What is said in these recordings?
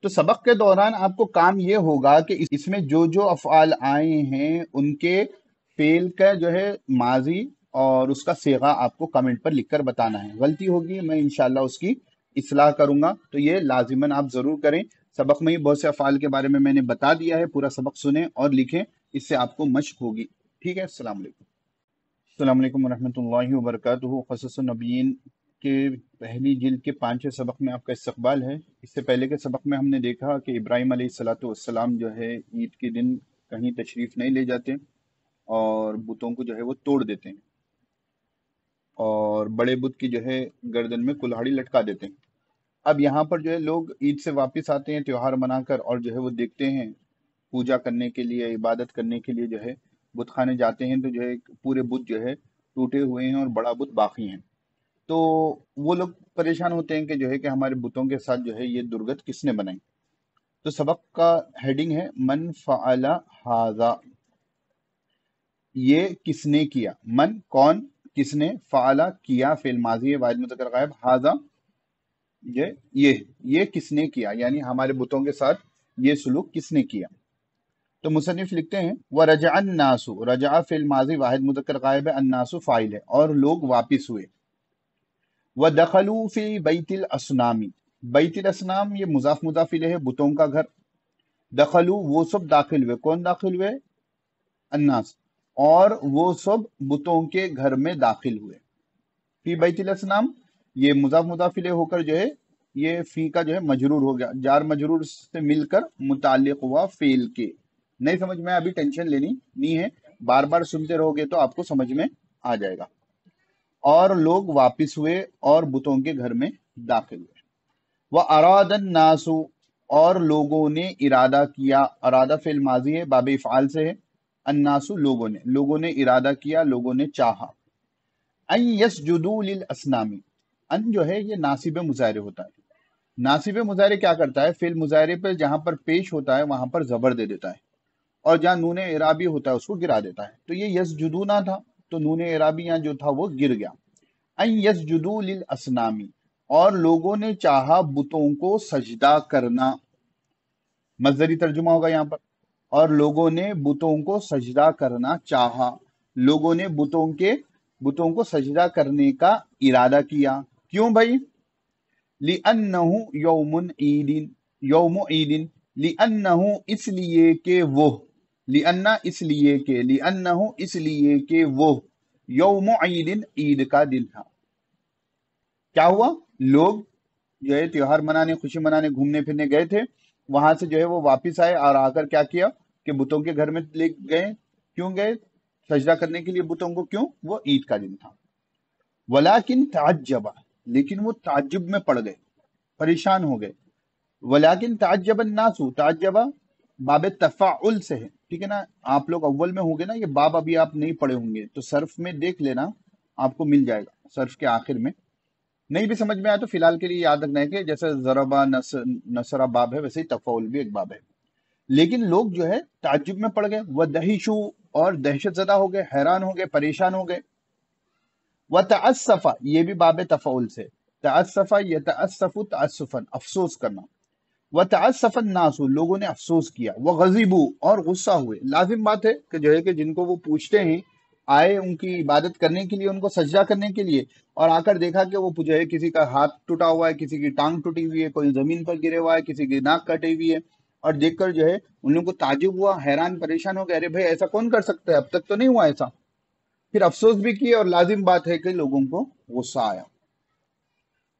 تو سبق کے دوران آپ کو کام یہ ہوگا کہ اس میں جو جو افعال آئے ہیں ان کے فعل کا جو ہے ماضی اور اس کا صیغہ آپ کو کمنٹ پر لکھ کر بتانا ہے. غلطی ہوگی میں انشاءاللہ اس کی اصلاح کروں گا، تو یہ لازماً آپ ضرور کریں. سبق میں ہی بہت سے افعال کے بارے میں نے بتا دیا ہے، پورا سبق سنیں اور لکھیں، اس سے آپ کو مشق ہوگی. ٹھیک ہے، السلام علیکم. السلام علیکم ورحمۃ اللہ وبرکاتہ. قصص النبیین کے پہلی جلد کے 5ویں سبق میں آپ کا استقبال ہے. اس سے پہلے کے سبق میں ہم نے دیکھا کہ ابراہیم علیہ السلام جو ہے عید کے دن کہیں تشریف نہیں لے جاتے اور بتوں کو جو ہے وہ توڑ دیتے ہیں اور بڑے بت کی جو ہے گردن میں کلہاڑی لٹکا دیتے ہیں. اب یہاں پر جو ہے لوگ عید سے واپس آتے ہیں تیوہار منا کر، اور جو ہے وہ دیکھتے ہیں پوجا کرنے کے لیے، عبادت کرنے کے لیے جو ہے بت خانے جاتے ہیں، تو جو ہے پورے بت جو ہے ٹوٹے ہوئے ہیں اور بڑا بت باقی ہیں. تو وہ لوگ پریشان ہوتے ہیں کہ جو ہے کہ ہمارے بتوں کے ساتھ جو ہے یہ درگت کس نے بنائی. تو سبق کا ہیڈنگ ہے من فعل ھذا، یہ کس نے کیا. من کون، کس نے، فعل کیا، فعل ماضی ہے واحد مذکر غائب، ھذا یہ کس نے کیا، یعنی ہمارے بتوں کے ساتھ یہ سلوک کس نے کیا. تو مصنف لکھتے ہیں وَرَجَعَ النَّاسُ، رجع فعل ماضی واحد مذکر غائب ہے، الناس فاعل ہے، اور لوگ واپس ہوئے. وَدَخَلُوا فِي بَيْتِ الْأَصْنَامِ، بیت الاسنام یہ مضاف مضاف الیہ ہے، بتوں کا گھر. دخلوا وہ سب داخل ہوئے، کون داخل ہوئے، الناس، اور وہ سب بتوں کے گھر میں داخل ہوئے. فی بیت الاسنام یہ مضاف مضاف الیہ ہو کر جو ہے یہ فی کا جو ہے مجرور ہو گیا، جار مجرور سے مل کر متعلق ہوا فعل کے. نہیں سمجھ میں ابھی ٹینشن لینی نہیں ہے، بار بار سنتے رہو گے تو آپ کو سمجھ میں آ جائے گا. اور لوگ واپس ہوئے اور بتوں کے گھر میں داخل ہوئے. وَأَرَادَ النَّاسُ، اور لوگوں نے ارادہ کیا، ارادہ فعل ماضی ہے باب افعال سے ہے، الناس لوگوں نے ارادہ کیا، لوگوں نے چاہا. ان یسجدوا للاسنام، ان جو ہے یہ ناصب مضارع ہوتا ہے. ناصب مضارع کیا کرتا ہے، فعل مضارع پہ جہاں پر پیش ہوتا ہے وہاں پر زبر دے دیتا ہے، اور جہاں نون اعرابی ہوتا ہے اس کو گرا دیتا ہے. تو یہ یسجدونا تھا تو نون اعرابی یہاں جو تھا وہ گر گیا. ان یسجدوا للاسنام، اور لوگوں نے چاہا بتوں کو سجدہ کرنا، مصدری ترجمہ ہوگا یہاں پر. اور لوگوں نے بتوں کو سجدہ کرنا چاہا، لوگوں نے بتوں کو سجدہ کرنے کا ارادہ کیا. کیوں بھائی، لِأَنَّهُ یوم عید، لِأَنَّهُ اس لیے کہ وہ، لِأَنَّ اس لیے کہ، لِأَنَّهُ اس لیے کہ وہ، یوم عید عید کا دن تھا. کیا ہوا، لوگ جو ہے تیوہار منانے، خوشی منانے، گھومنے پھرنے گئے تھے، وہاں سے جو ہے وہ واپس آئے اور آ کر کیا کیا کہ بتوں کے گھر میں لے گئے. کیوں گئے، سجدہ کرنے کے لیے بتوں کو. کیوں، وہ عید کا دن تھا. ولیکن تعجب، لیکن وہ تعجب میں پڑ گئے، پریشان ہو گئے. ولیکن تعجب الناس، تعجب باب تفاعل سے ہے، ٹھیک ہے نا. آپ لوگ اول میں ہوں گے نا، یہ باب ابھی آپ نہیں پڑھے ہوں گے تو صرف میں دیکھ لینا، آپ کو مل جائے گا صرف کے آخر میں. نہیں بھی سمجھ میں آیا تو فی الحال کے لیے یاد رکھنا ہے کہ جیسے ضربہ نصرہ باب ہے ویسے ہی تفاعل بھی ایک باب ہے. لیکن لوگ جو ہے تعجب میں پڑ گئے، وہ دہشو، اور دہشت زدہ ہو گئے، حیران ہو گئے، پریشان ہو گئے. وتعسف یہ بھی باب تفاعل سے، تعسف یتعسف تعسفا افسوس کرنا. وتعسف الناس لوگوں نے افسوس کیا. وغضبوا اور غصہ ہوئے. لازم بات ہے کہ جو ہے کہ جن کو وہ پوچھتے ہیں، آئے ان کی عبادت کرنے کے لیے، ان کو سجدہ کرنے کے لیے، اور آ کر دیکھا کہ وہ جو ہے کسی کا ہاتھ ٹوٹا ہوا ہے، کسی کی ٹانگ ٹوٹی ہوئی ہے، کوئی زمین پر گرے ہوا ہے، کسی کی ناک کٹی ہوئی ہے، اور دیکھ کر جو ہے ان لوگوں کو تعجب ہوا، حیران پریشان ہو گئے، ارے بھائی ایسا کون کر سکتا ہے، اب تک تو نہیں ہوا ایسا. پھر افسوس بھی کیے، اور لازم بات ہے کہ لوگوں کو غصہ آیا.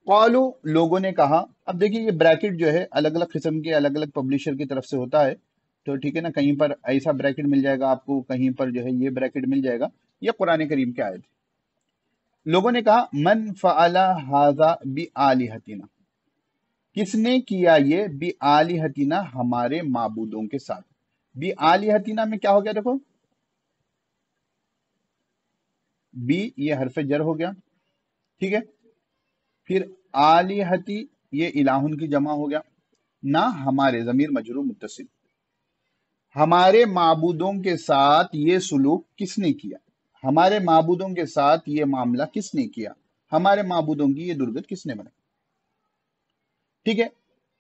قالو لوگوں نے کہا. اب دیکھیے یہ بریکٹ جو ہے الگ الگ قسم کے الگ الگ پبلشر کی طرف سے ہوتا ہے، تو ٹھیک ہے نا، کہیں پر ایسا بریکٹ مل جائے گا آپ کو، کہیں پر جو ہے یہ بریکٹ مل جائے گا. یہ قرآن کریم کی آیت ہے. لوگوں نے کہا من فعل ھذا بآلہتنا، کس نے کیا یہ، بآلہتنا ہمارے معبودوں کے ساتھ. بآلہتنا میں کیا ہو گیا، دیکھو بی یہ حرف جر ہو گیا، ٹھیک ہے. پھر آلہتی یہ الہن کی جمع ہو گیا، نہ ہمارے ضمیر مجرور متصل. ہمارے معبودوں کے ساتھ یہ سلوک کس نے کیا، ہمارے معبودوں کے ساتھ یہ معاملہ کس نے کیا، ہمارے معبودوں کی یہ درگت کس نے بنائی. ٹھیک ہے.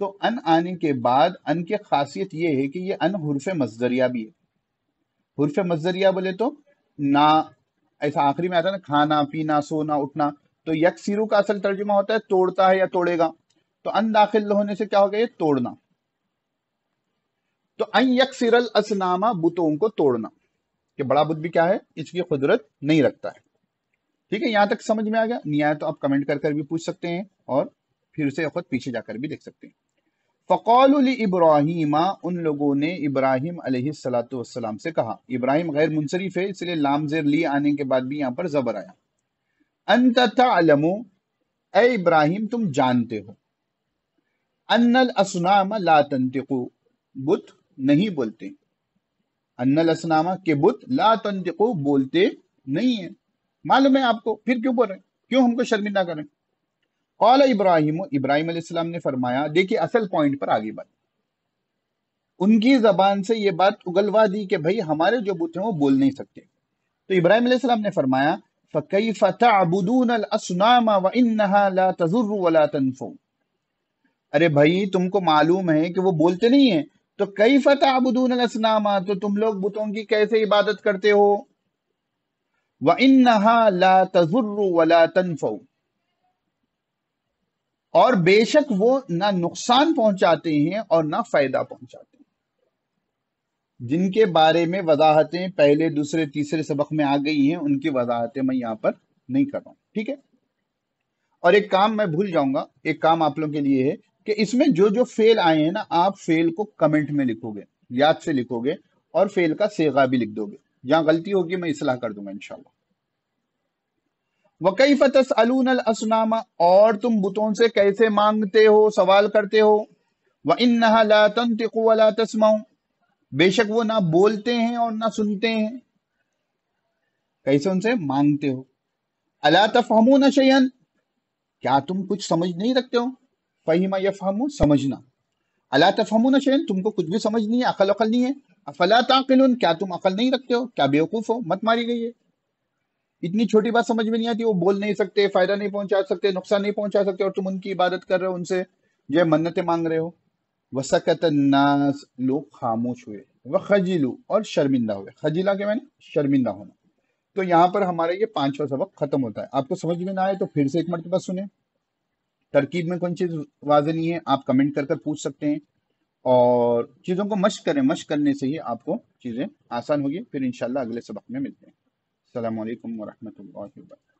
تو ان آنے کے بعد ان کی خاصیت یہ ہے کہ یہ ان حرف مصدریہ بھی ہے. حرف مصدریہ بولے تو نہ ایسا آخری میں آتا ہے نا کھانا پینا سونا اٹھنا, تو یکسیرو کا اصل ترجمہ ہوتا ہے توڑتا ہے یا توڑے گا, تو ان داخل ہونے سے کیا ہو گیا یہ توڑنا. تو ان یکسر الاسنام بتوں کو توڑنا, کہ بڑا بت بھی کیا ہے اس کی قدرت نہیں رکھتا ہے. ٹھیک ہے, یہاں تک سمجھ میں آ گیا؟ نہیں آیا تو آپ کمنٹ کر بھی پوچھ سکتے ہیں اور پھر سے خود پیچھے جا کر بھی دیکھ سکتے ہیں. فقالوا لابراہیم, ان لوگوں نے ابراہیم علیہ الصلوۃ والسلام سے کہا. ابراہیم غیر منصرف ہے, اس لیے لام زیر لی آنے کے بعد بھی یہاں پر زبر آیا. انت تعلم, اے ابراہیم تم جانتے ہو, ان الاصنام لا تنطق, بت نہیں بولتے, ان الاصنام کے بت لا تنطق بولتے نہیں ہیں. معلوم ہے آپ کو, پھر کیوں بول رہے ہیں, کیوں ہم کو شرمندہ کریں؟ قال ابراہیم, ابراہیم علیہ السلام نے فرمایا. دیکھیے اصل پوائنٹ پر آگے بات, ان کی زبان سے یہ بات اگلوا دی کہ بھائی ہمارے جو بت ہیں وہ بول نہیں سکتے. تو ابراہیم علیہ السلام نے فرمایا فَكَيْفَ تَعْبُدُونَ الْأَصْنَامَ وَإِنَّهَا لَا تَضُرُّ وَلَا تَنْفُعُ. ارے بھائی تم کو معلوم ہے کہ وہ بولتے نہیں ہیں, تو كَيْفَ تَعْبُدُونَ الْأَصْنَامَ, تو تم لوگ بتوں کی کیسے عبادت کرتے ہو؟ وَإِنَّهَا لَا تَضُرُّ وَلَا تَنْفَعُ, اور بے شک وہ نہ نقصان پہنچاتے ہیں اور نہ فائدہ پہنچاتے ہیں. جن کے بارے میں وضاحتیں پہلے دوسرے تیسرے سبق میں آ گئی ہیں, ان کی وضاحتیں میں یہاں پر نہیں کر رہا ہوں. ٹھیک ہے, اور ایک کام میں بھول جاؤں گا, ایک کام آپ لوگوں کے لیے ہے کہ اس میں جو جو فعل آئے ہیں نا, آپ فعل کو کمنٹ میں لکھو گے, یاد سے لکھو گے, اور فعل کا صیغہ بھی لکھ دو گے. جہاں غلطی ہوگی میں اصلاح کر دوں گا انشاءاللہ. وَكَيْفَ تَسْأَلُونَ الْأَصْنَامَ, اور تم بتوں سے کیسے مانگتے ہو, سوال کرتے ہو. وَإِنَّهَا لَا تَنْطِقُ وَلَا تَسْمَعُ, بے شک وہ نہ بولتے ہیں اور نہ سنتے ہیں. کیسے ان سے مانگتے ہو؟ الا تفہمون شیئا, کیا تم کچھ سمجھ نہیں رکھتے ہو؟ فہم یفہم, سمجھنا. الا تفہمون شیئا, تم کو کچھ بھی سمجھ نہیں ہے, عقل نہیں ہے. افلا تعقلون, کیا تم عقل نہیں رکھتے ہو, کیا بیوقوف ہو, مت ماری گئی ہے. اتنی چھوٹی بات سمجھ میں نہیں آتی, وہ بول نہیں سکتے, فائدہ نہیں پہنچا سکتے, نقصان نہیں پہنچا سکتے, اور تم ان کی عبادت کر رہے ہو, ان سے جو ہے منتیں مانگ رہے ہو. وسکت الناس, لوگ خاموش ہوئے. وخجلوا, اور شرمندہ ہوئے. خجلہ کے معنی شرمندہ ہونا. تو یہاں پر ہمارا یہ 5واں سبق ختم ہوتا ہے. آپ کو سمجھ میں نہ آئے تو پھر سے ایک مرتبہ سنیں. ترکیب میں کون چیز واضح نہیں ہے آپ کمنٹ کر پوچھ سکتے ہیں, اور چیزوں کو مشق کریں, مشق کرنے سے ہی آپ کو چیزیں آسان ہوگی. پھر انشاءاللہ اگلے سبق میں ملتے ہیں. السلام علیکم ورحمۃ اللہ وبرکاتہ.